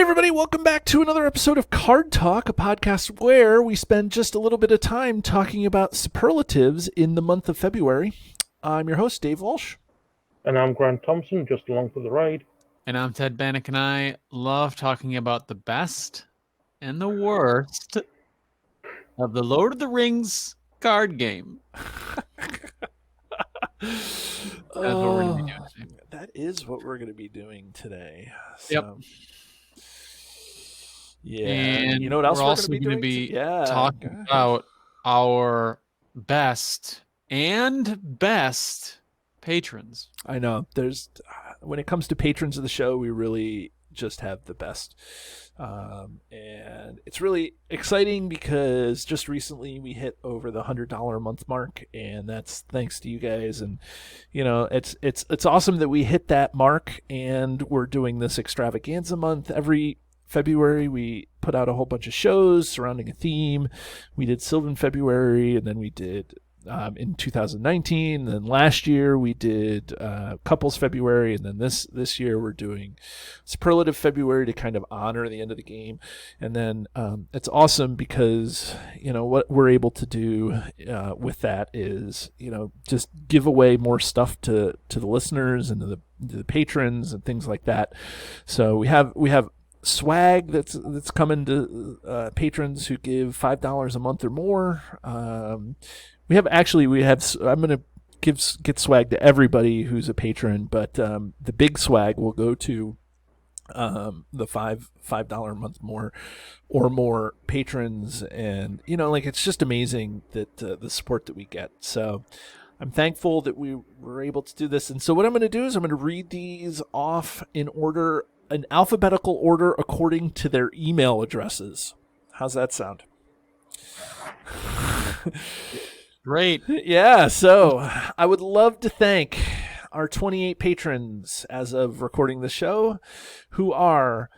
Hey everybody, welcome back to another episode of Card Talk, a podcast where we spend just a little bit of time talking about superlatives in the month of February. I'm your host, Dave Walsh. And I'm Grant Thompson, just along for the ride. And I'm Ted Bannock, and I love talking about the best and the worst of the Lord of the Rings card game. That's what we're going to be doing today. That is what we're going to be doing today. Yep. Yeah. And you know what else we're also going to be talking about our best patrons. I know. When it comes to patrons of the show, we really just have the best. And it's really exciting because just recently we hit over the $100 a month mark, and that's thanks to you guys. And it's awesome that we hit that mark, and we're doing this extravaganza month every February. We put out a whole bunch of shows surrounding a theme. We did Sylvan February, and then we did in 2019. And then last year we did Couples February, and then this year we're doing Superlative February to kind of honor the end of the game. And then it's awesome because what we're able to do with that is just give away more stuff to the listeners and to the patrons and things like that. So we have swag that's coming to patrons who give $5 a month or more. I'm going to get swag to everybody who's a patron, but the big swag will go to the $5 a month more or more patrons. And it's just amazing that the support that we get. So I'm thankful that we were able to do this. And so what I'm going to do is I'm going to read these off in order, an alphabetical order according to their email addresses. How's that sound? Great. Yeah, so I would love to thank our 28 patrons as of recording the show, who are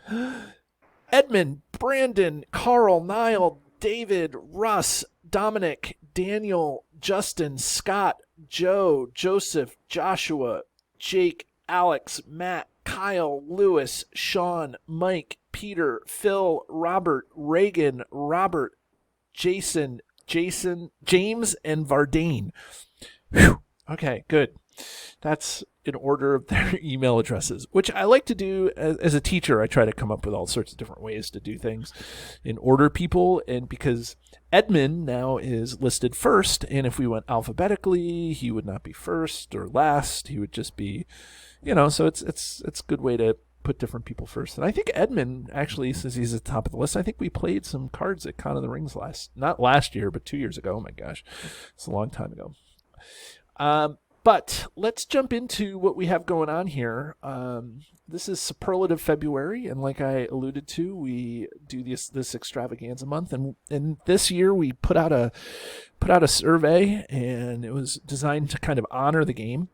Edmund, Brandon, Carl, Niall, David, Russ, Dominic, Daniel, Justin, Scott, Joe, Joseph, Joshua, Jake, Alex, Matt, Kyle, Lewis, Sean, Mike, Peter, Phil, Robert, Reagan, Robert, Jason, James, and Vardane. Whew. Okay, good. That's in order of their email addresses, which I like to do as a teacher. I try to come up with all sorts of different ways to do things in order people. And because Edmund now is listed first, and if we went alphabetically, he would not be first or last. He would just be, so it's a good way to put different people first. And I think Edmund, actually, since he's at the top of the list, I think we played some cards at Con of the Rings not last year, but 2 years ago. Oh my gosh, it's a long time ago. But let's jump into what we have going on here. This is Superlative February, and like I alluded to, we do this extravaganza month, and this year we put out a survey, and it was designed to kind of honor the game.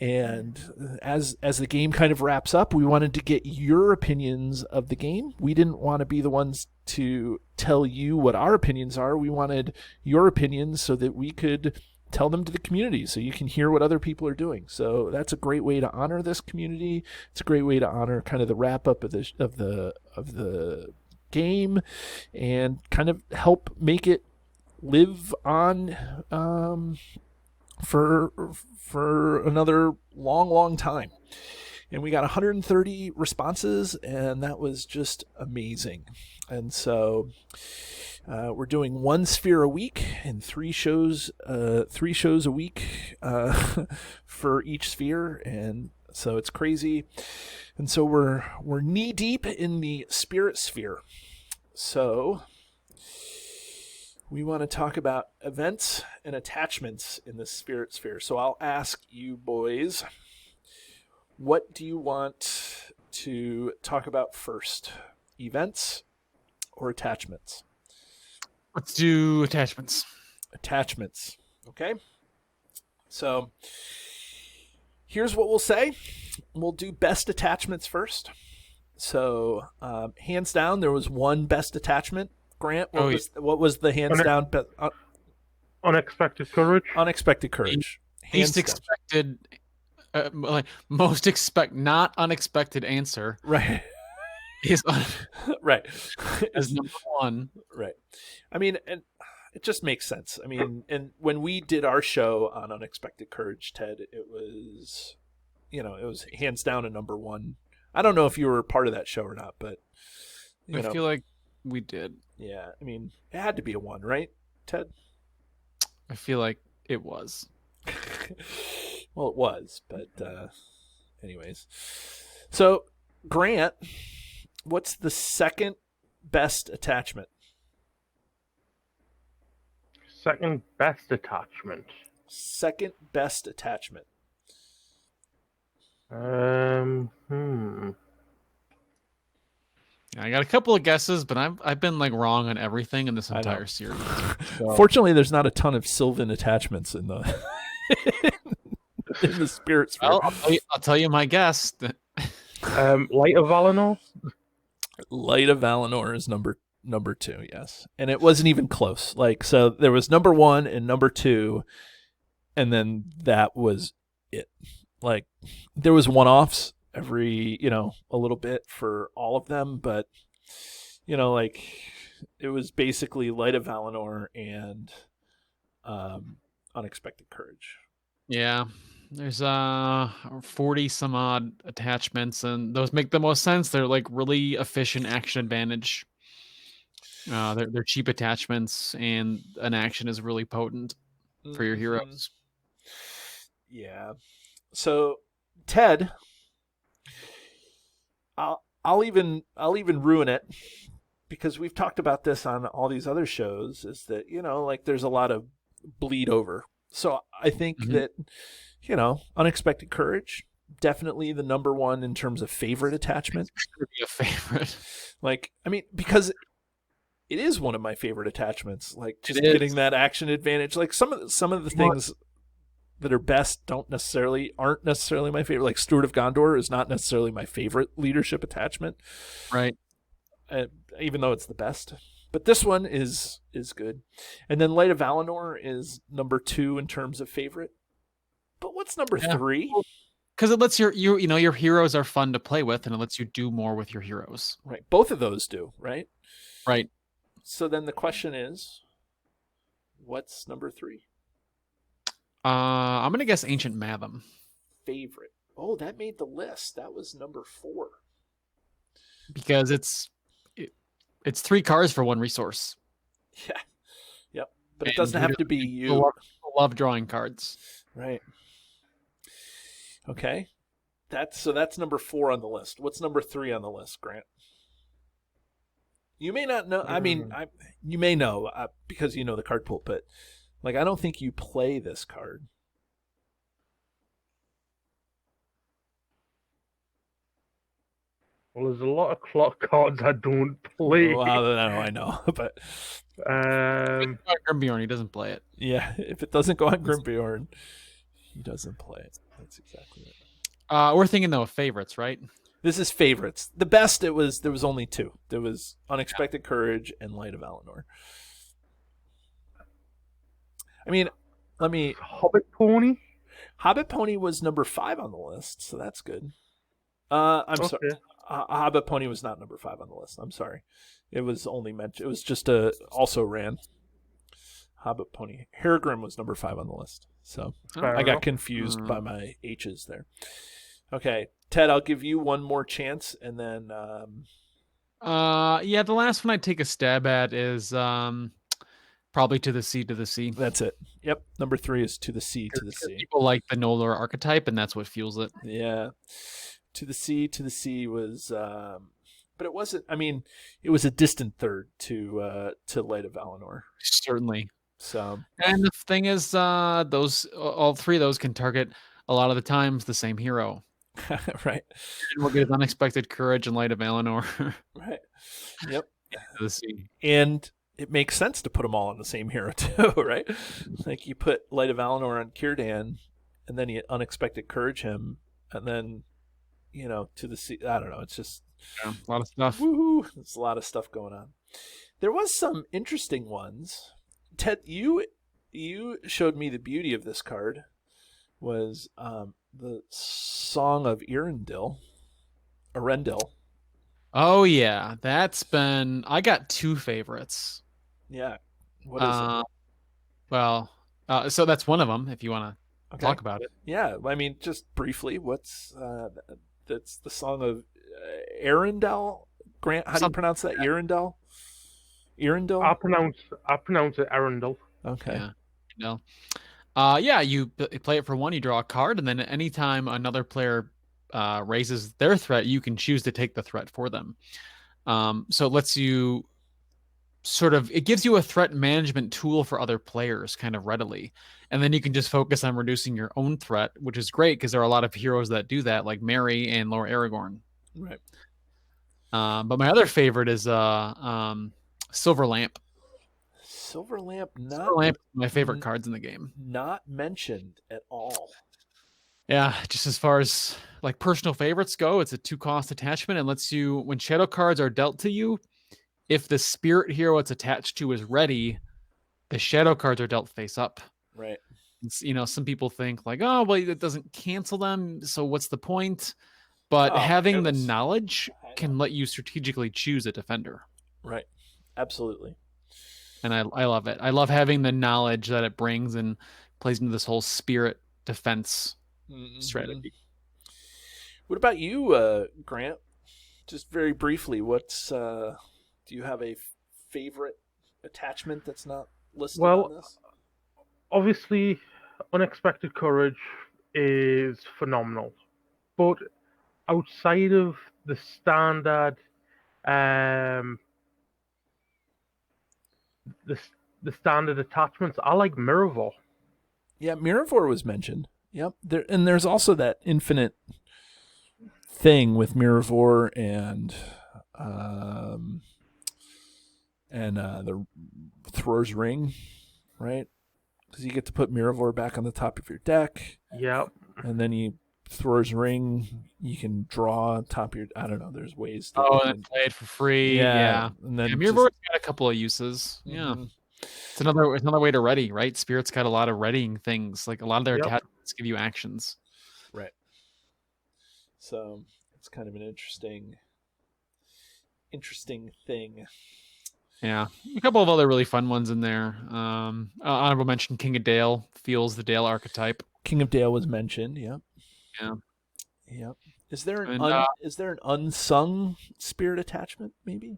And as the game kind of wraps up, we wanted to get your opinions of the game. We didn't want to be the ones to tell you what our opinions are. We wanted your opinions so that we could tell them to the community, so you can hear what other people are doing. So that's a great way to honor this community. It's a great way to honor kind of the wrap up of the game, and kind of help make it live on for another long time. And we got 130 responses, and that was just amazing. And so we're doing one sphere a week and three shows a week for each sphere, and so it's crazy. And so we're knee deep in the spirit sphere. So we want to talk about events and attachments in the spirit sphere. So I'll ask you boys, what do you want to talk about first? Events or attachments? Let's do attachments. Attachments. Okay. So here's what we'll say. We'll do best attachments first. So hands down, there was one best attachment. Grant, what was the hands down? Unexpected courage. Unexpected courage. Least expected, not unexpected answer. Right. He's on Right. as number one. Right. I mean, and it just makes sense. I mean, and when we did our show on Unexpected Courage, Ted, it was, it was hands down a number one. I don't know if you were part of that show or not, but I feel like we did. yeah. I mean, it had to be a one, right, Ted? I feel like it was. Well, it was, but anyways. So, Grant, what's the second best attachment? Second best attachment. Second best attachment. I got a couple of guesses, but I've been like wrong on everything in this entire series. So. Fortunately, there's not a ton of Sylvan attachments in the in the Spirit Sphere. Well, I'll tell you my guess. Light of Valinor. Light of Valinor is number 2, yes, and it wasn't even close. Like, so there was number 1 and number 2, and then that was it. Like, there was one-offs every, a little bit for all of them, but like, it was basically Light of Valinor and Unexpected Courage. Yeah, there's 40 some odd attachments, and those make the most sense. They're like really efficient action advantage. They're cheap attachments, and an action is really potent for your heroes. Yeah. So, Ted, I'll even ruin it, because we've talked about this on all these other shows, is that, like, there's a lot of bleed over. So I think that, Unexpected Courage, definitely the number 1 in terms of favorite attachment. It's gonna be a favorite. Like, I mean, because it is one of my favorite attachments. Like, just getting that action advantage. Like, some of the things that are best aren't necessarily my favorite. Like, Steward of Gondor is not necessarily my favorite leadership attachment, right? Even though it's the best. But this one is good. And then Light of Valinor is number 2 in terms of favorite. But what's number 3? Because it lets your heroes are fun to play with, and it lets you do more with your heroes. Right. Both of those do, right? Right. So then the question is, what's number 3? I'm gonna guess Ancient Matham. Favorite. Oh, that made the list. That was number 4. Because it's 3 cards for 1 resource. Yeah. Yep. But it doesn't have to be you. Love drawing cards. Right. Okay. That's number 4 on the list. What's number 3 on the list, Grant? You may not know. I mean, you may know because you know the card pool, but like, I don't think you play this card. Well, there's a lot of clock cards I don't play. Well, I know, but Grimbeorn, he doesn't play it. Yeah, if it doesn't go on Grimbeorn, he doesn't play it. That's exactly it. We're thinking though of favorites, right? This is favorites. The best there was only 2. There was Unexpected Courage and Light of Valinor. I mean, Hobbit Pony. Hobbit Pony was number 5 on the list, so that's good. I'm sorry. Hobbit Pony was not number 5 on the list. I'm sorry. It was only mentioned. It was just also ran. Hobbit Pony. Harrogrim was number 5 on the list. So I got confused by my H's there. Okay, Ted, I'll give you one more chance, and then. The last one I take a stab at is probably To the Sea, To the Sea. That's it. Yep, number 3 is To the Sea, To the Sea. People like the Nolar archetype, and that's what fuels it. Yeah, To the Sea was, but it wasn't. I mean, it was a distant third to Light of Valinor. Certainly. So, and the thing is, all 3 of those can target a lot of the times the same hero. Right. And we'll get Unexpected Courage and Light of Valinor. Right. Yep. To the Sea. And it makes sense to put them all on the same hero too, right? Like, you put Light of Valinor on Círdan, and then you Unexpected Courage him, and then To the Sea. I don't know. It's just a lot of stuff. Woohoo! There's a lot of stuff going on. There was some interesting ones. Ted, you showed me the beauty of this card. Was the Song of Arendil, Oh yeah, I got two favorites. Yeah. What is it? Uh, well, so that's one of them. If you want to Okay. talk about it, Yeah. I mean, just briefly, that's the song of Arundel? Grant, how do you some pronounce that? Arundel? I Arundel? pronounce I pronounce it Arundel. Okay. yeah, you know, yeah, you play it for one, you draw a card, and then anytime another player raises their threat, you can choose to take the threat for them. So it lets you it gives you a threat management tool for other players kind of readily. And then you can just focus on reducing your own threat, which is great because there are a lot of heroes that do that, like Mary and Lord Aragorn. Right. But my other favorite is Silver Lamp. Silver Lamp Silver Lamp is my favorite cards in the game. not mentioned at all. Yeah, just as far as like personal favorites go, it's a 2-cost attachment and lets you, when shadow cards are dealt to you, if the spirit hero it's attached to is ready, the shadow cards are dealt face up. Right. Some people think like, oh, well, it doesn't cancel them, so what's the point? But having the knowledge can let you strategically choose a defender. Right. Absolutely. And I love it. I love having the knowledge that it brings and plays into this whole spirit defense strategy. What about you, Grant? Just very briefly, do you have a favorite attachment that's not listed on this? Obviously, Unexpected Courage is phenomenal, but outside of the standard, the standard attachments, I like Miravor. Yeah, Miravor was mentioned. Yep. There's also that infinite thing with Miravor and the Thrower's Ring, right? Because you get to put Miravor back on the top of your deck. Yep. And then you Thrower's Ring, you can draw on top of your. I don't know. There's ways. And play it for free. Yeah. And then Miravor got a couple of uses. Yeah. It's another way to ready, right? Spirit's got a lot of readying things. Like a lot of their attachments give you actions. Right. So it's kind of an interesting thing. Yeah. A couple of other really fun ones in there. Honorable mention, King of Dale feels the Dale archetype. King of Dale was mentioned. Yep. Yeah. Yep. Is there an unsung spirit attachment? Maybe.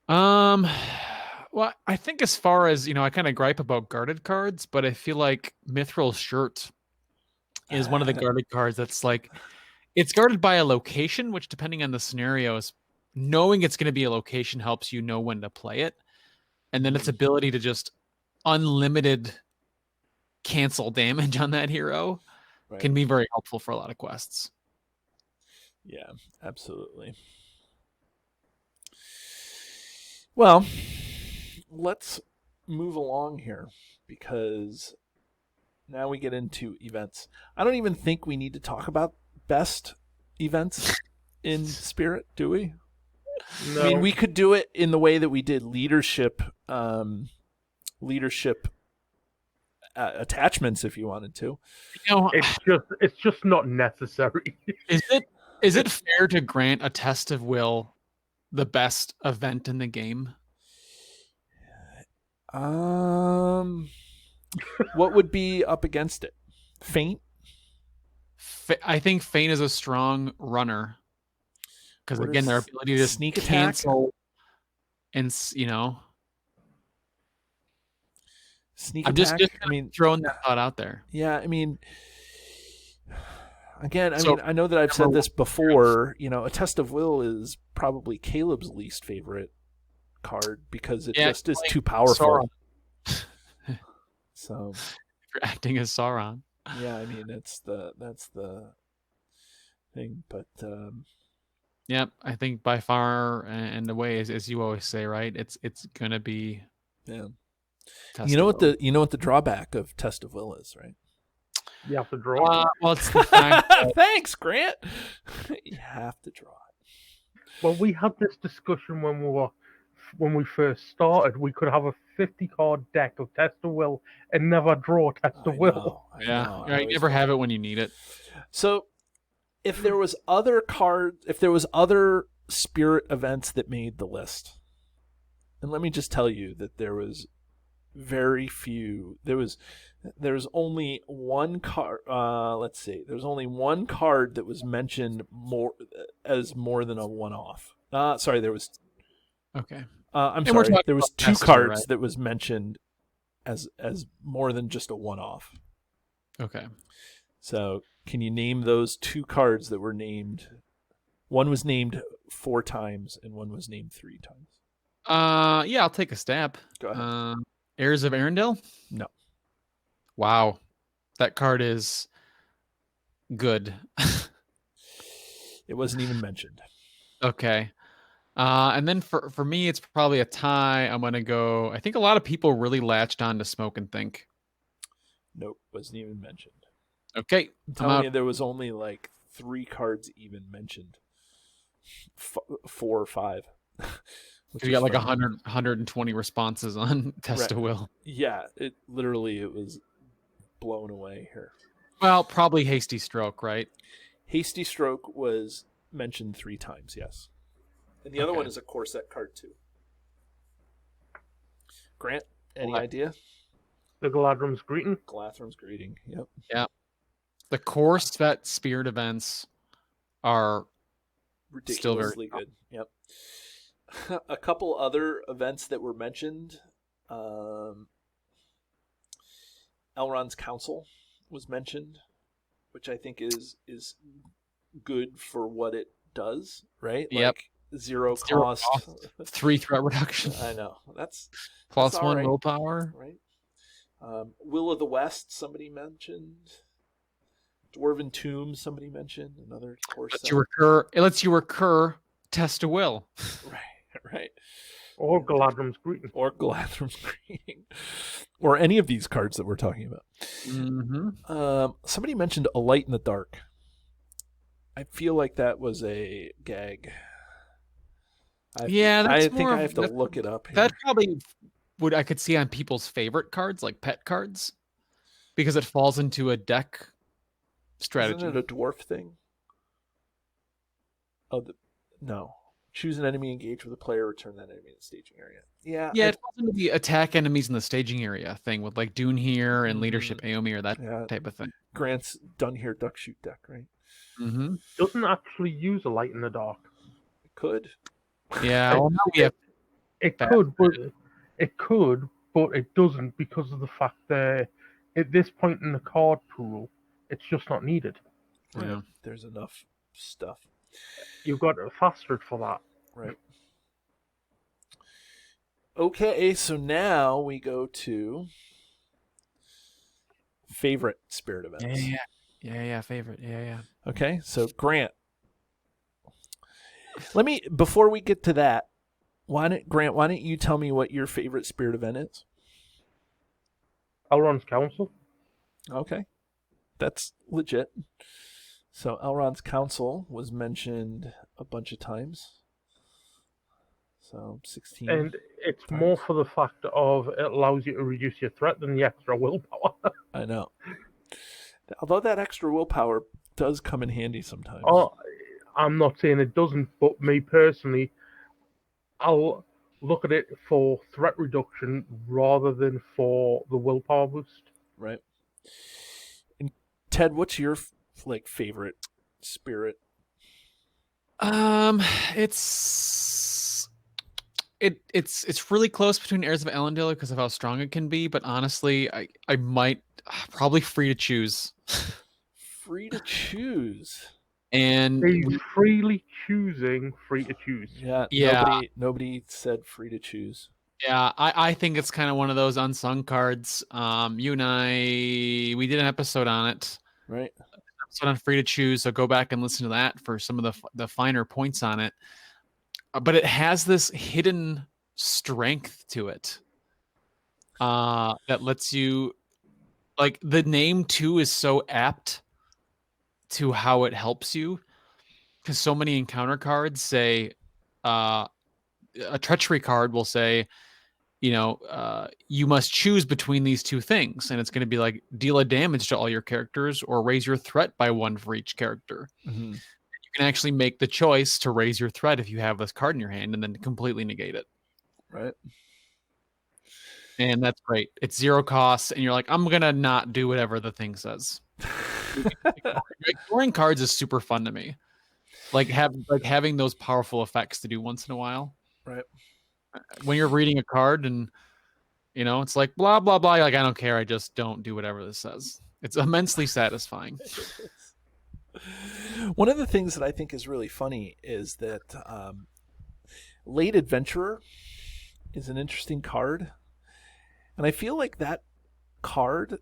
Well, I think as far as I kind of gripe about guarded cards, but I feel like Mithril's Shirt is one of the guarded cards that's like it's guarded by a location, which depending on the scenarios, knowing it's going to be a location helps you know when to play it, and then its ability to just unlimited cancel damage on that hero can be very helpful for a lot of quests. Yeah, absolutely. Well, let's move along here because now we get into events. I don't even think we need to talk about best events in Spirit, do we? No. I mean, we could do it in the way that we did leadership attachments if you wanted to. It's just not necessary. Is it fair to grant a Test of Will the best event in the game? What would be up against it? Feint? I think Feint is a strong runner because again, their ability to sneak cancel and sneak I'm attack. Just throwing that thought out there. Yeah, I mean, again, I know that I've said this before. A Test of Will is probably Caleb's least favorite card because it just is too powerful. So if you're acting as Sauron. Yeah, I mean that's the thing, but yep, I think by far and away, as you always say, right? It's gonna be You know what the drawback of Test of Will is, right? You have to draw it. Well, it's the fact that... Thanks, Grant. You have to draw it. Well, we had this discussion when we first started. We could have a 50-card deck of Test of Will and never draw Test of Will. You never have it when you need it. So if there was other spirit events that made the list, and let me just tell you that there was very few. There's only one card. Let's see. There's only one card that was mentioned more than a one-off. Sorry, there was. Okay. I'm And we're sorry. talking There was about two Tester, cards right? that was mentioned as more than just a one-off. Okay. So, can you name those two cards that were named? One was named 4 times, and one was named 3 times. Yeah, I'll take a stab. Go ahead. Heirs of Arendelle? No. Wow. That card is good. It wasn't even mentioned. Okay. And then for me, it's probably a tie. I'm gonna go. I think a lot of people really latched on to Smoke and Think. Nope, wasn't even mentioned. Okay, I'm I'm telling out. you, there was only like 3 cards even mentioned. 4 or 5. Which You is got like funny. 120 responses on Test of Will. Yeah, it was blown away here. Well, probably Hasty Stroke, right? Hasty Stroke was mentioned 3 times, yes. And the other Okay. one is a Corset card too. Grant, any Well, idea? The Galadrim's Greeting. Galathram's Greeting. Yep. Yeah. The core Svet Spirit events are Ridiculously good. Yep. A couple other events that were mentioned. Elrond's Council was mentioned, which I think is good for what it does, right? Yep. Like zero Zero cost. 3 threat reduction. I know. That's Plus all 1 right. willpower. Right. Will of the West, somebody mentioned. Dwarven Tomb, somebody mentioned. Another course. It lets you recur Test of Will. Right. Or Galadrim's Greeting. Or Galadrim's Greeting. Or any of these cards that we're talking about. Mm-hmm. Somebody mentioned A Light in the Dark. I feel like that was a gag. I think I have to look it up here. That probably would I could see on people's favorite cards, like pet cards, because it falls into a deck strategy. Isn't it a dwarf thing? No. Choose an enemy, engage with a player, return that enemy in the staging area. Yeah. Yeah, it falls into the attack enemies in the staging area thing with like Dune here and Leadership Aomi or that type of thing. Grant's done here duck shoot deck, right? Mm-hmm. Doesn't actually use a Light in the Dark. It could. Yeah, well, now we have It could, but it doesn't because of the fact that at this point in the card pool, it's just not needed. Yeah. There's enough stuff. You've got a Fastard for that. Right. Okay, so now we go to favorite spirit events. Yeah, favorite. Yeah. Okay, so Grant. Before we get to that, why don't you tell me what your favorite spirit event is? Elrond's Council. Okay. That's legit. So Elrond's Council was mentioned a bunch of times. So 16. And it's more for the fact of it allows you to reduce your threat than the extra willpower. I know. Although that extra willpower does come in handy sometimes. Oh, I'm not saying it doesn't, but me personally, I'll look at it for threat reduction rather than for the willpower boost. Right. And Ted, what's your favorite spirit? It's really close between Heirs of Elendil because of how strong it can be, but honestly, I might probably free to choose. Free to choose. And He's freely choosing free to choose. Yeah. Nobody said free to choose. Yeah, I think it's kind of one of those unsung cards. You and we did an episode on it. Right. Episode on free to choose, so go back and listen to that for some of the finer points on it. But it has this hidden strength to it that lets you, like, the name too is so apt to how it helps you, because so many encounter cards say a treachery card will say you must choose between these two things, and it's going to be like deal a damage to all your characters or raise your threat by 1 for each character. Mm-hmm. You can actually make the choice to raise your threat if you have this card in your hand, and then completely negate it. Right. And that's great. It's 0 costs, and you're like, I'm gonna not do whatever the thing says. Ignoring cards is super fun to me. Having those powerful effects to do once in a while. Right. When you're reading a card and it's like blah blah blah, you're like, I don't care, I just don't do whatever this says. It's immensely satisfying. One of the things that I think is really funny is that Late Adventurer is an interesting card. And I feel like that card,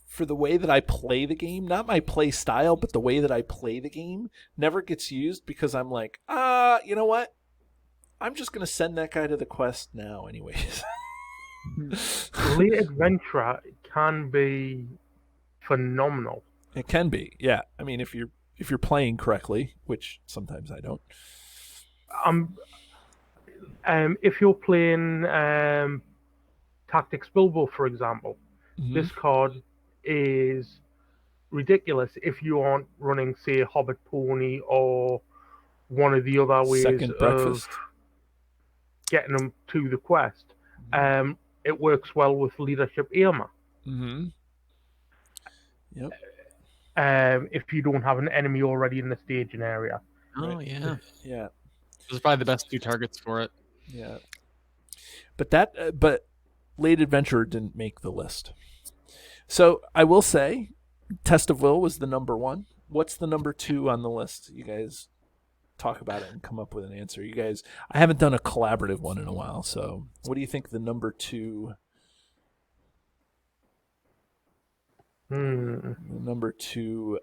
for the way that I play the game, not my play style, but the way that I play the game, never gets used because I'm like, you know what? I'm just going to send that guy to the quest now anyways. Late Adventurer can be phenomenal. It can be, yeah. I mean, if you're playing correctly, which sometimes I don't. If you're playing Tactics Bilbo, for example, this card is ridiculous if you aren't running, say, Hobbit Pony or one of the other ways Second breakfast. of getting them to the quest. It works well with Leadership Irma. Mm-hmm. Yep. If you don't have an enemy already in the staging area. Oh, right. yeah. Yeah. Those are probably the best 2 targets for it. Yeah. But Late Adventurer didn't make the list. So I will say Test of Will was the number 1. What's the number 2 on the list? You guys talk about it and come up with an answer. You guys, I haven't done a collaborative one in a while, so what do you think the number 2 the number 2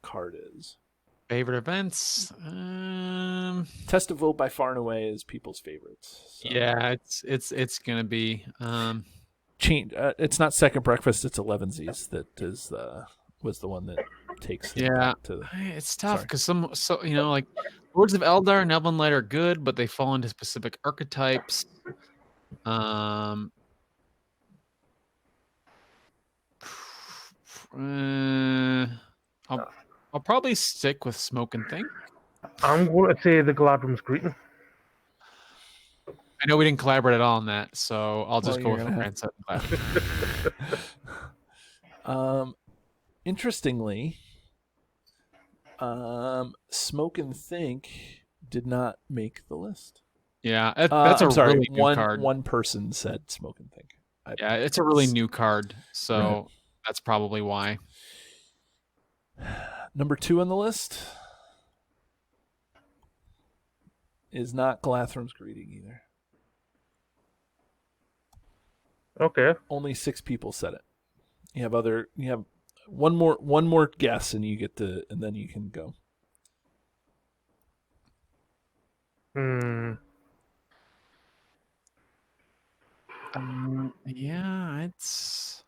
card is? Favorite events? Test of Will by far and away is people's favorites. So. Yeah, it's gonna be it's not Second Breakfast, it's 11Z's that was the one that takes back to the... It's tough because like Lords of Eldar and Elven Light are good, but they fall into specific archetypes. I'll probably stick with Smoke and Think. I'm going to say the Gladrum's Greeting. I know we didn't collaborate at all on that, so I'll just go with the Grand Set. Interestingly, Smoke and Think did not make the list. Yeah, that's really new card. One person said Smoke and Think. It's a really new card, so that's probably why. Number 2 on the list is not Glathrum's Greeting either. Okay. Only 6 people said it. You have one more guess, and and then you can go. Yeah, it's.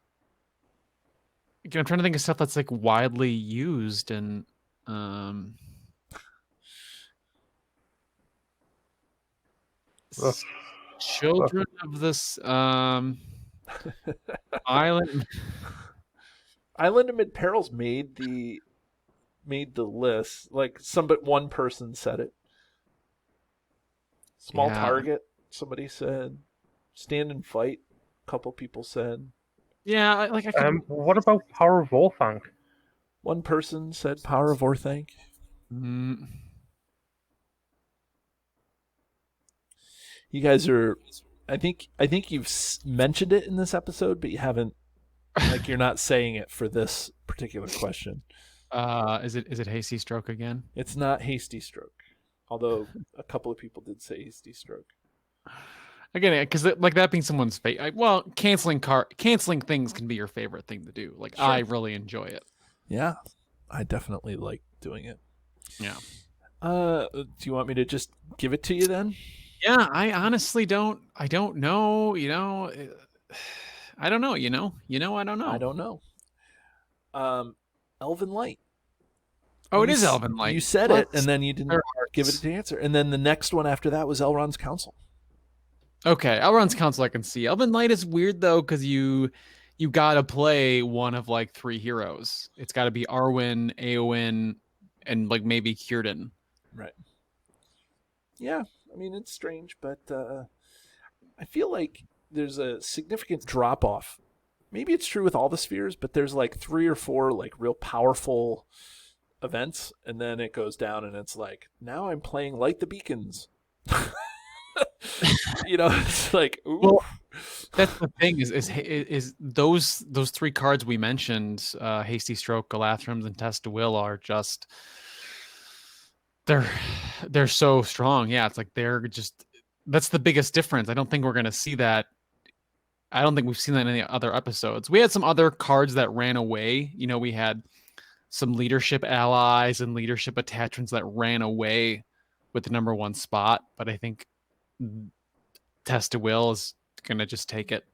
Again, I'm trying to think of stuff that's like widely used and. Children of this island. Island Amid Perils made the list. Like one person said it. Small Target, somebody said. Stand and Fight, a couple people said. Yeah, like I can... What about Power of Orthanc? One person said Power of Orthanc. You guys are... I think you've mentioned it in this episode, but you haven't... Like, you're not saying it for this particular question. Is it Hasty Stroke again? It's not Hasty Stroke. Although a couple of people did say Hasty Stroke. Again, because like that being someone's favorite. Well, canceling things can be your favorite thing to do. Like, sure. I really enjoy it. Yeah, I definitely like doing it. Yeah. Do you want me to just give it to you then? Yeah, I honestly don't. I don't know. I don't know. I don't know. I don't know. Elven Light. Oh, it is Elven Light. You said it, and then you didn't give it an answer. And then the next one after that was Elrond's Council. Okay, Elrond's Council I can see. Elven Light is weird though, because you gotta play one of like 3 heroes. It's gotta be Arwen, Eowyn, and like maybe Círdan. Right. Yeah, I mean it's strange, but I feel like there's a significant drop off. Maybe it's true with all the spheres, but there's like 3 or 4 like real powerful events, and then it goes down, and it's like now I'm playing Light the Beacons. It's like ooh. Well, that's the thing is those 3 cards we mentioned, Hasty Stroke, Galathrams, and Test of Will are just they're so strong. Yeah, it's like that's the biggest difference. I don't think we're gonna see that. I don't think we've seen that in any other episodes. We had some other cards that ran away. We had some leadership allies and leadership attachments that ran away with the number 1 spot, but I think Test of Will is gonna just take it.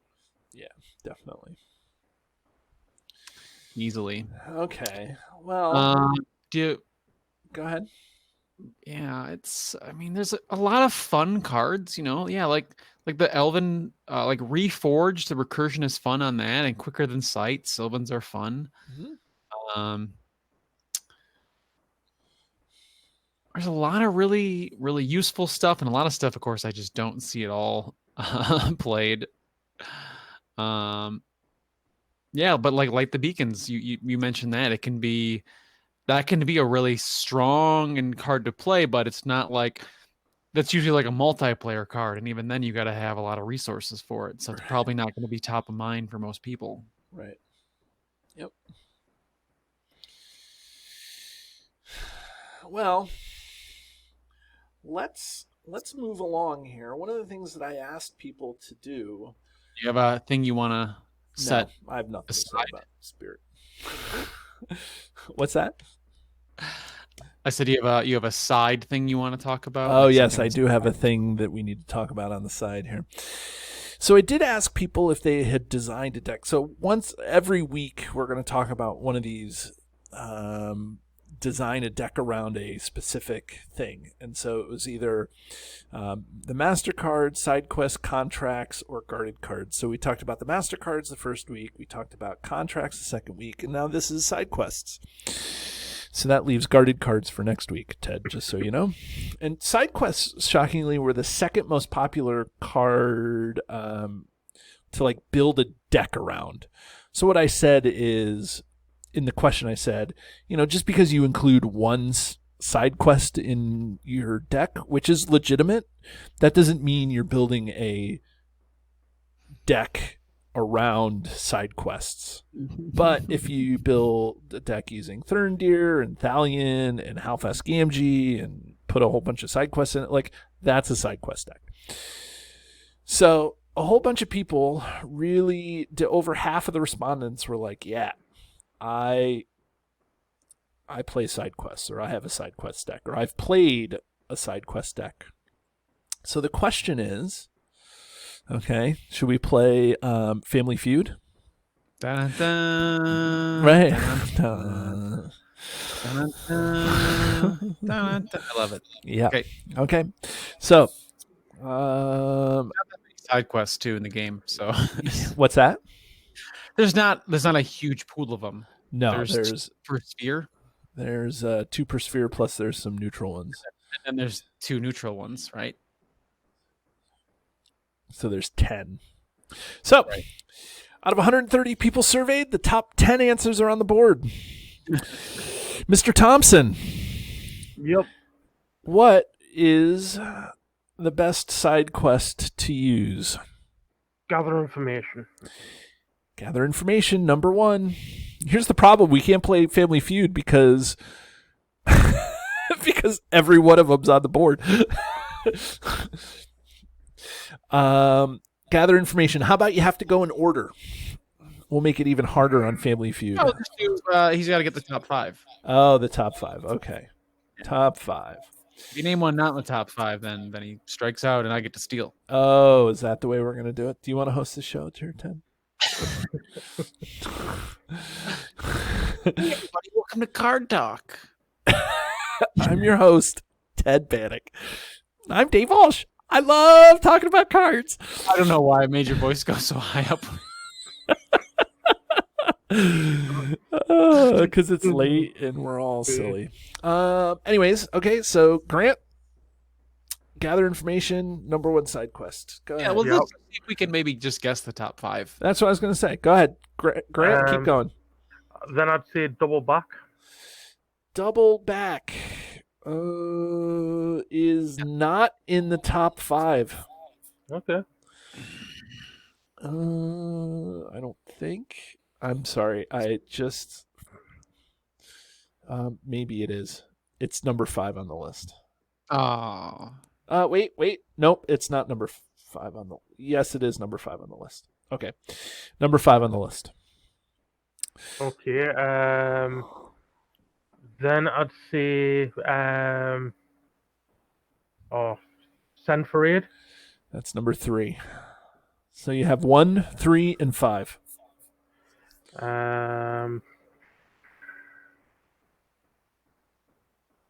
Yeah, definitely. Easily. Okay. Well, go ahead. Yeah, there's a lot of fun cards, Yeah, like the Elven, like Reforged, the recursion is fun on that, and Quicker Than Sight. Sylvans are fun. Mm-hmm. There's a lot of really, really useful stuff, and a lot of stuff, of course, I just don't see it all played. Yeah, but like Light the Beacons, you mentioned that it can be a really strong and hard to play, but it's not like that's usually like a multiplayer card, and even then you got to have a lot of resources for it, so it's probably not going to be top of mind for most people. Right. Yep. Well, let's move along here. One of the things that I asked people to do. You have a thing you want to set? No, I have nothing aside. to say about Spirit. What's that? I said you have a side thing you want to talk about. Oh, yes, I do have a thing that we need to talk about on the side here. So I did ask people if they had designed a deck. So once every week we're going to talk about one of these design a deck around a specific thing. And so it was either the master cards, side quest, contracts, or guarded cards. So we talked about the master cards the first week. We talked about contracts the second week. And now this is side quests. So that leaves guarded cards for next week, Ted, just so you know. And side quests, shockingly, were the second most popular card to like build a deck around. So what I said is, in the question I said, just because you include one side quest in your deck, which is legitimate, that doesn't mean you're building a deck around side quests. But if you build a deck using Thurndir and Thalion and Halfast Gamgee and put a whole bunch of side quests in it, like that's a side quest deck. So a whole bunch of people really, over half of the respondents were like, yeah, I play side quests, or I have a side quest deck, or I've played a side quest deck. So the question is, okay, should we play Family Feud? Dun, dun, Right. Dun, dun, dun, dun, dun. I love it. Yeah. Okay. So, side quests too in the game. So, what's that? There's not a huge pool of them. No, there's per sphere. There's 2 per sphere, plus there's some neutral ones. And there's 2 neutral ones, right? So there's 10. So, out of 130 people surveyed, the top 10 answers are on the board. Mr. Thompson. Yep. What is the best side quest to use? Gather information. Gather information, number 1. Here's the problem. We can't play Family Feud because every one of them's on the board. Gather information. How about you have to go in order? We'll make it even harder on Family Feud. Oh, he's got to get the top 5. Oh, the top 5. Okay. Top 5. If you name one not in the top 5, then he strikes out and I get to steal. Oh, is that the way we're going to do it? Do you want to host the show, Tier 10? Hey everybody, welcome to Card Talk. I'm your host, Ted Bannock. I'm Dave Walsh. I love talking about cards. I don't know why I made your voice go so high up. Because it's late and we're all silly. Anyways, okay, so Grant, gather information, number 1 side quest. Go ahead. Yeah, well, let's see if we can maybe just guess the top 5. That's what I was going to say. Go ahead, Grant, keep going. Then I'd say double back. Double back is not in the top 5. Okay. I don't think. I'm sorry. I just maybe it is. It's number 5 on the list. Oh. Wait. Nope, it's not number 5 on the. Yes, it is number 5 on the list. Okay, number 5 on the list. Okay. Then I'd say Send for Aid. That's number 3. So you have 1, 3, and 5.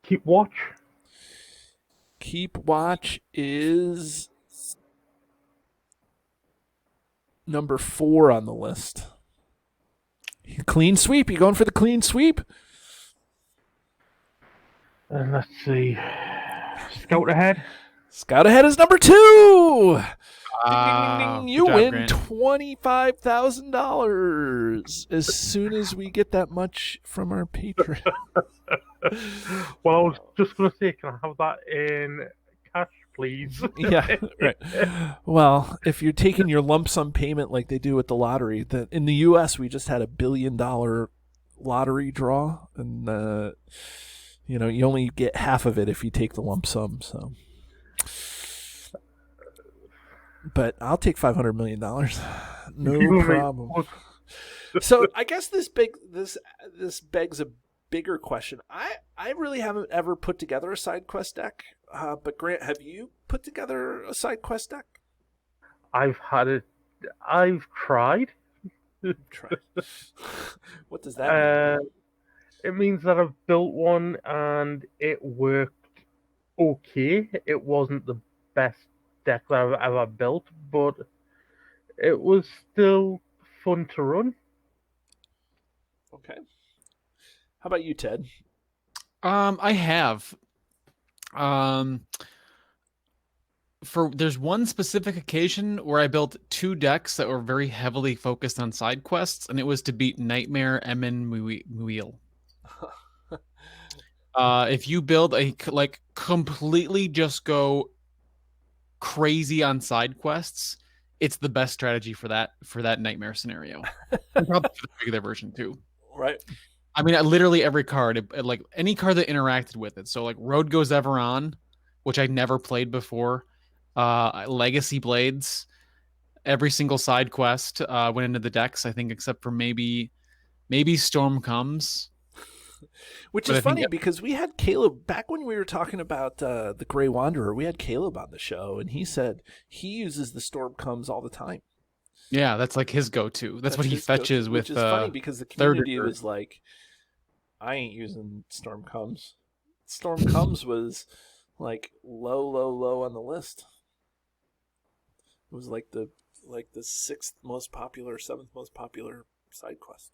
Keep Watch. Keep Watch is number 4 on the list. Clean sweep. You going for the clean sweep? And let's see. Scout Ahead. Scout Ahead is number 2. Ding, ding, ding, ding. You Good job, win Grant. $25,000 as soon as we get that much from our patron. Well, I was just going to say, can I have that in cash, please? Yeah, right. Well, if you're taking your lump sum payment like they do with the lottery, that in the U.S. we just had $1 billion lottery draw, and you only get half of it if you take the lump sum. So, but I'll take $500 million, no problem. So I guess this begs a bigger question. I really haven't ever put together a side quest deck. But Grant, have you put together a side quest deck? I've tried. What does that mean? It means that I've built one and it worked okay. It wasn't the best deck that I've ever built, but it was still fun to run. Okay. How about you, Ted? I have. There's one specific occasion where I built 2 decks that were very heavily focused on side quests, and it was to beat Nightmare Emin Muil. If you build completely just go crazy on side quests, it's the best strategy for that Nightmare scenario. And probably for the regular version too. Right. I mean, literally every card, like any card that interacted with it. So like Road Goes Ever On, which I never played before. Legacy Blades, every single side quest went into the decks, I think, except for maybe Storm Comes. Which is funny because we had Caleb back when we were talking about the Grey Wanderer. We had Caleb on the show, and he said he uses the Storm Comes all the time. Yeah, that's like his go-to. That's what he fetches with. Which is funny because the community was like, I ain't using Storm Comes. Storm Comes was like low on the list. It was like the 6th most popular, 7th most popular side quest.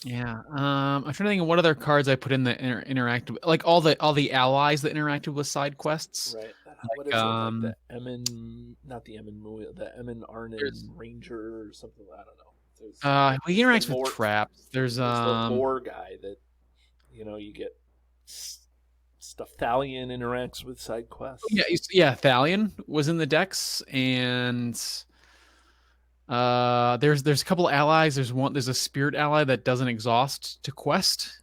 Yeah, I'm trying to think of what other cards I put in the interactive, like all the allies that interacted with side quests. Right. What is it? Like the Emin, not the Emin Muil, the Emin Arnon Ranger or something. I don't know. He interacts with traps. There's the lore guy that you get stuff. Thalion interacts with side quests. Yeah. Thalion was in the decks, and there's a couple allies. There's a spirit ally that doesn't exhaust to quest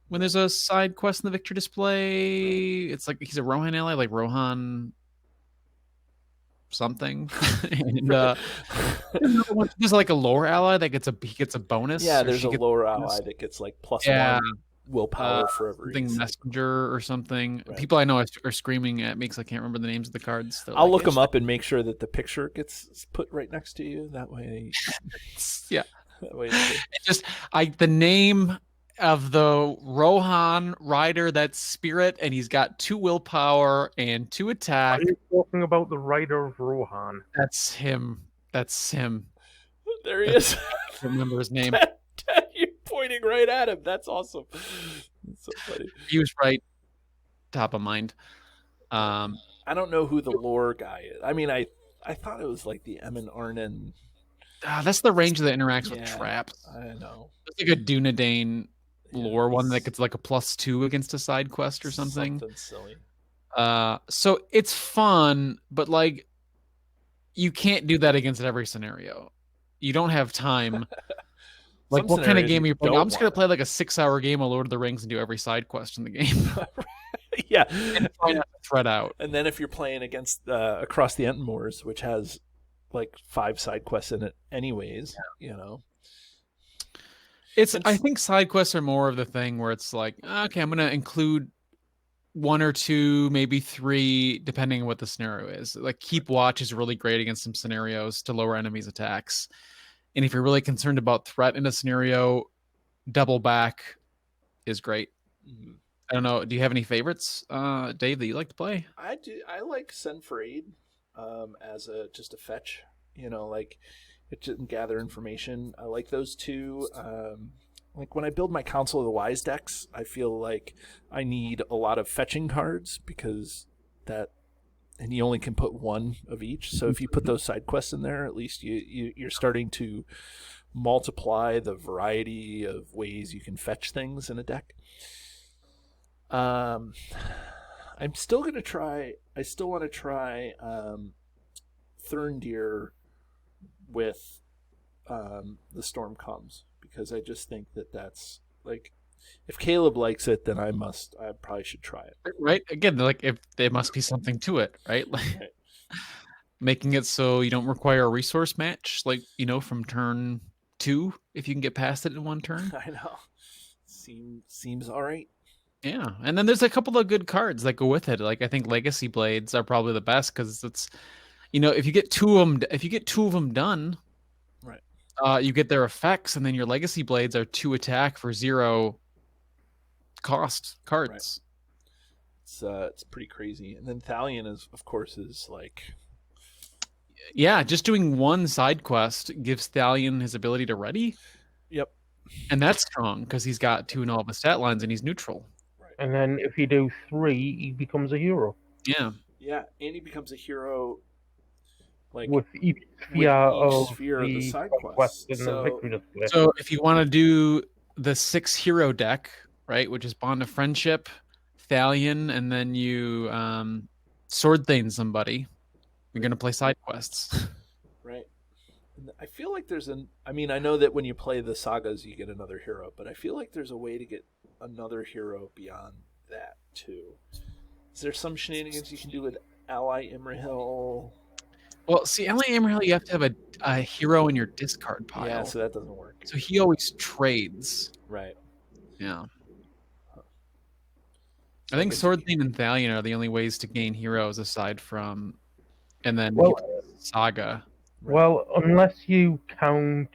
when there's a side quest in the victory display. It's like he's a Rohan ally, like Rohan something. And there's like a lore ally that gets a bonus. Yeah, there's a lore ally that gets like +1 willpower for every something messenger or something. Right. People I know are screaming at me because I can't remember the names of the cards. I'll look them up and make sure that the picture gets put right next to you. That way, yeah. That way, the name of the Rohan rider that's spirit, and he's got 2 willpower and 2 Are attack. you talking about the rider of Rohan? That's him. That's him. There he is. I don't remember his name. Dad, you're pointing right at him. That's awesome. That's so funny. He was right top of mind. I don't know who the lore guy is. I mean, I thought it was like the Emin Arnon. That's the ranger that interacts with Yeah, traps. I know. It's like a Dunedain lore one that gets like a +2 against a side quest or something. Something silly. So it's fun, but like you can't do that against every scenario. You don't have time. Like, what kind of game are you playing? I'm just going to play like a 6-hour game of Lord of the Rings and do every side quest in the game. Yeah. And try not to thread out. And then if you're playing against Across the Entmoors, which has like 5 side quests in it anyways, you know. I think side quests are more of the thing where it's like, okay, I'm going to include 1 or 2, maybe 3, depending on what the scenario is. Like Keep Watch is really great against some scenarios to lower enemies' attacks. And if you're really concerned about threat in a scenario, Double Back is great. Mm-hmm. I don't know. Do you have any favorites, Dave, that you like to play? I do. I like Send for Aid as just a fetch. You know, like it didn't gather information. I like those 2. Like when I build my Council of the Wise decks, I feel like I need a lot of fetching cards because and you only can put 1 of each. So if you put those side quests in there, at least you're starting to multiply the variety of ways you can fetch things in a deck. I'm still gonna try. I still want to try Thurndir with the Storm Comes, because I just think that's like, if Caleb likes it, then I probably should try it. Right? Again, like if there must be something to it, right? Like Right. making it so you don't require a resource match, like, from turn 2, if you can get past it in 1 turn. I know. Seems all right. Yeah, and then there's a couple of good cards that go with it. Like I think Legacy Blades are probably the best because it's, if you get 2 of them done, right? You get their effects, and then your Legacy Blades are 2 attack for 0 cost cards. Right. It's pretty crazy. And then Thalion is like, yeah, just doing 1 side quest gives Thalion his ability to ready. Yep. And that's strong because he's got 2 in all of his stat lines and he's neutral. Right. And then if you do 3, he becomes a hero. Yeah. Yeah, and he becomes a hero like with each sphere of the side quest and the victory display. So if you want to do the 6 hero deck, right, which is Bond of Friendship, Thalion, and then you Sword Thane somebody, you're going to play side quests. Right. And I feel like I know that when you play the sagas you get another hero, but I feel like there's a way to get another hero beyond that too. Is there some shenanigans you can do with Ally Imrahil? Well, see, Ally Imrahil, you have to have a hero in your discard pile. Yeah, so that doesn't work. So he always trades. Right. Yeah. I think Sword Thane and Thalion are the only ways to gain heroes aside from, and then Saga. Right. Well, unless you count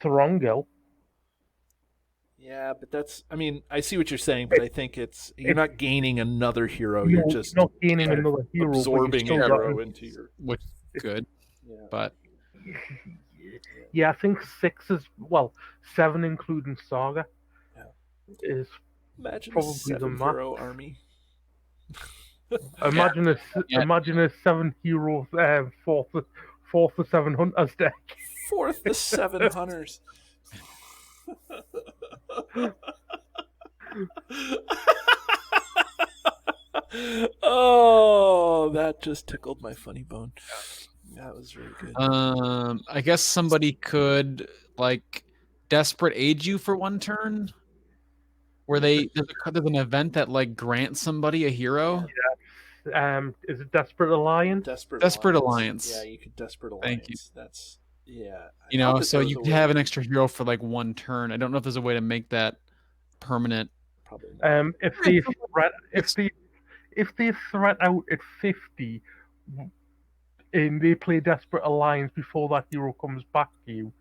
Thorongil. Yeah, but I see what you're saying, but I think you're not gaining another hero. You're just not gaining another hero, absorbing a hero into your. Which is good, but yeah, I think 7 including Saga is probably the max. Hero army. Imagine a 7 hero fourth to 7 hunters deck. 4th to 7 hunters. Oh, that just tickled my funny bone. That was really good. I guess somebody could Desperate Aid you for 1 turn, where there's an event that grants somebody a hero. Yeah. Is it Desperate Alliance? Desperate Alliance. Yeah, you could Desperate Alliance. Thank you. That's yeah. So you could have an extra hero for 1 turn. I don't know if there's a way to make that permanent. Probably not. If they threat out at 50 and they play Desperate Alliance before that hero comes back to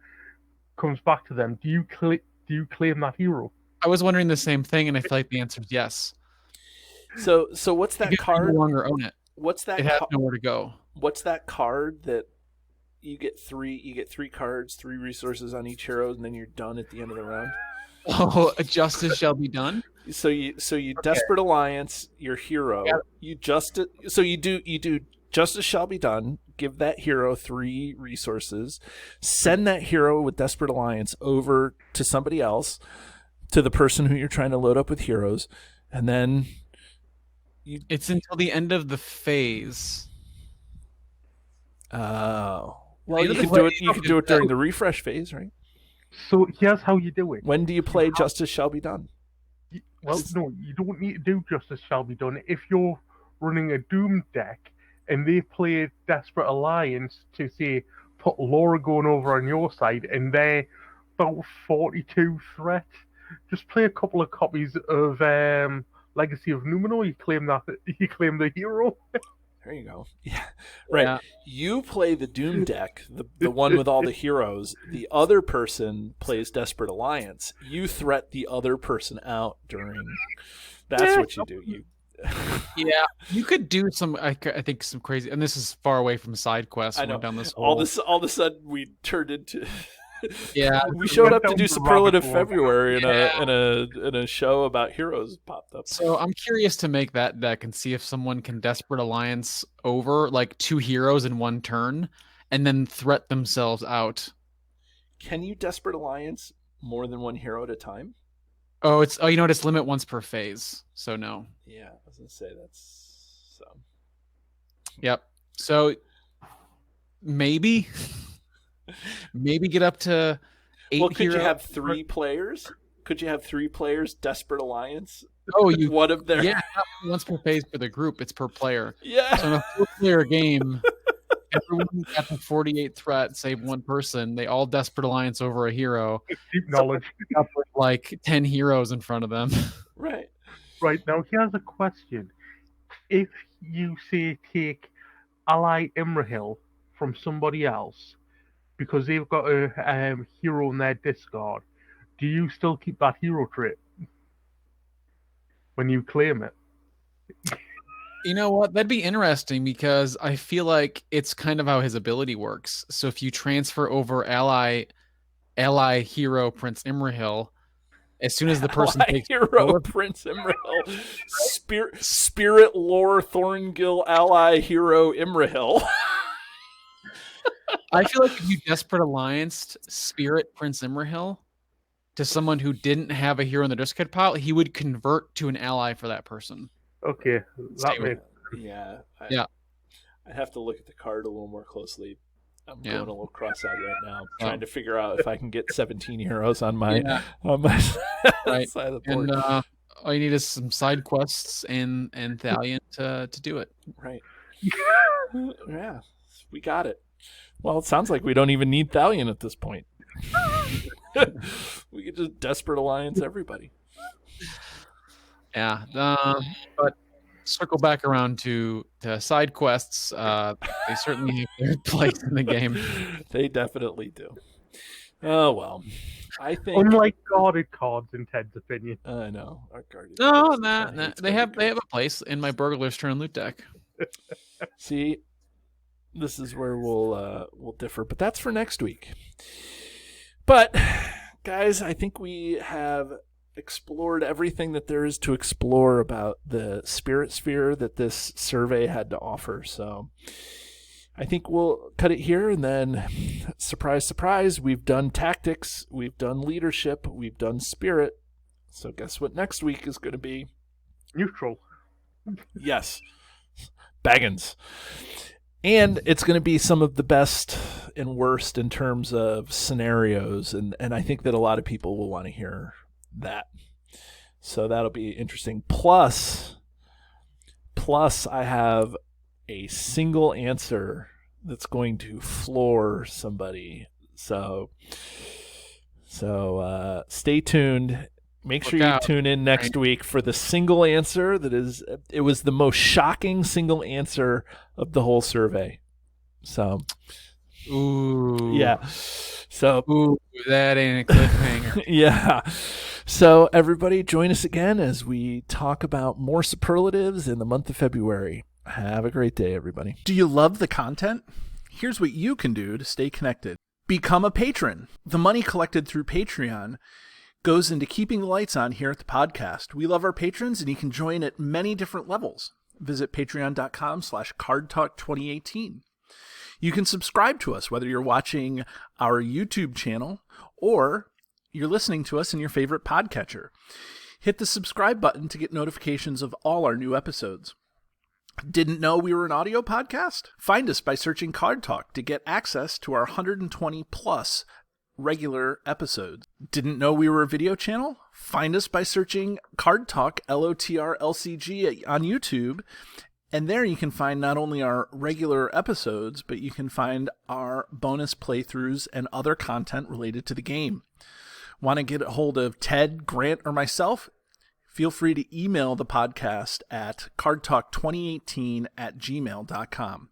them, do you do you claim that hero? I was wondering the same thing, and I feel like the answer is yes. So what's that Because card? you no longer own it. What's that? It has nowhere to go. What's that card that you get three? You get 3 cards, 3 resources on each hero, and then you're done at the end of the round. Oh, justice shall be done. So you Desperate Alliance your hero. Yeah. You do Justice shall be done. Give that hero 3 resources. Send that hero with Desperate Alliance over to somebody else, to the person who you're trying to load up with heroes, and then it's until the end of the phase. Oh, well, you could do it. You could do it during the refresh phase, right? So here's how you do it. When do you play Justice Shall Be Done? Well, no, you don't need to do Justice Shall Be Done. If you're running a Doom deck and they play Desperate Alliance to, say, put Laura going over on your side and they're about 42 threat, just play a couple of copies of Legacy of Numenor. You claim the hero. There you go. Yeah, right. Yeah. You play the Doom deck, the one with all the heroes. The other person plays Desperate Alliance. You threat the other person out during. That's what you do. Yeah, you could do some. I think some crazy, and this is far away from side quests. I know. Down this all of a sudden we turned into. Yeah, we showed up to do Superlative February, Yeah. in a show about heroes popped up. So I'm curious to make that deck and see if someone can Desperate Alliance over like 2 heroes in one turn, and then threat themselves out. Can you Desperate Alliance more than 1 hero at a time? Oh, you know what? It's limit once per phase, so no. Yeah, I was gonna say that's so. Yep. So maybe get up to 8 Well, could heroes. you have 3 players? Could you have 3 players Desperate Alliance? Oh, you one of their yeah, not once per phase for the group. It's per player. yeah. So in a 4-player game, everyone got the 48 threat, save one person. They all Desperate Alliance over a hero. Deep knowledge. Up with like 10 heroes in front of them. Right. Right, now here's a question. If you, say, take Ally Imrahil from somebody else, because they've got a hero in their discard, do you still keep that hero trait when you claim it? You know what? That'd be interesting because I feel like it's kind of how his ability works. So if you transfer over ally hero Prince Imrahil, as soon as the person Ally takes hero Prince Imrahil, Spirit Lore Thorngill ally hero Imrahil. I feel like if you Desperate Alliance Spirit Prince Imrahil to someone who didn't have a hero in the discard pile, he would convert to an ally for that person. Okay, that makes Yeah. Yeah. I'd have to look at the card a little more closely. I'm Yeah. going a little cross-eyed right now, trying to figure out if I can get 17 heroes on my Right. side of the board. And all you need is some side quests and Thalion to do it. Right. Yeah, we got it. Well, it sounds like we don't even need Thalion at this point. We could just Desperate Alliance everybody. Yeah. But circle back around to side quests. They certainly have their place in the game. They definitely do. Oh well, I think unlike guarded cards in Ted's opinion. I know our guardian. No, they have a place in my Burglar's Turn loot deck. See, this is where we'll differ, but that's for next week. But guys, I think we have explored everything that there is to explore about the Spirit Sphere that this survey had to offer. So I think we'll cut it here, and then surprise, surprise, we've done tactics, we've done leadership, we've done spirit. So guess what next week is going to be? Neutral. Yes. Baggins. And it's going to be some of the best and worst in terms of scenarios, and I think that a lot of people will want to hear that. So that'll be interesting. Plus I have a single answer that's going to floor somebody. So stay tuned. Make sure you tune in next week for the single answer it was the most shocking single answer of the whole survey. So Ooh. Yeah. So Ooh, that ain't a cliffhanger. yeah. So everybody join us again as we talk about more superlatives in the month of February. Have a great day, everybody. Do you love the content? Here's what you can do to stay connected. Become a patron. The money collected through Patreon goes into keeping the lights on here at the podcast. We love our patrons, and you can join at many different levels. Visit patreon.com/cardtalk2018. You can subscribe to us, whether you're watching our YouTube channel or you're listening to us in your favorite podcatcher. Hit the subscribe button to get notifications of all our new episodes. Didn't know we were an audio podcast? Find us by searching Card Talk to get access to our 120 plus regular episodes. Didn't know we were a video channel? Find us by searching Card Talk LOTR LCG on YouTube. And there you can find not only our regular episodes, but you can find our bonus playthroughs and other content related to the game. Want to get a hold of Ted, Grant, or myself? Feel free to email the podcast at cardtalk2018@gmail.com.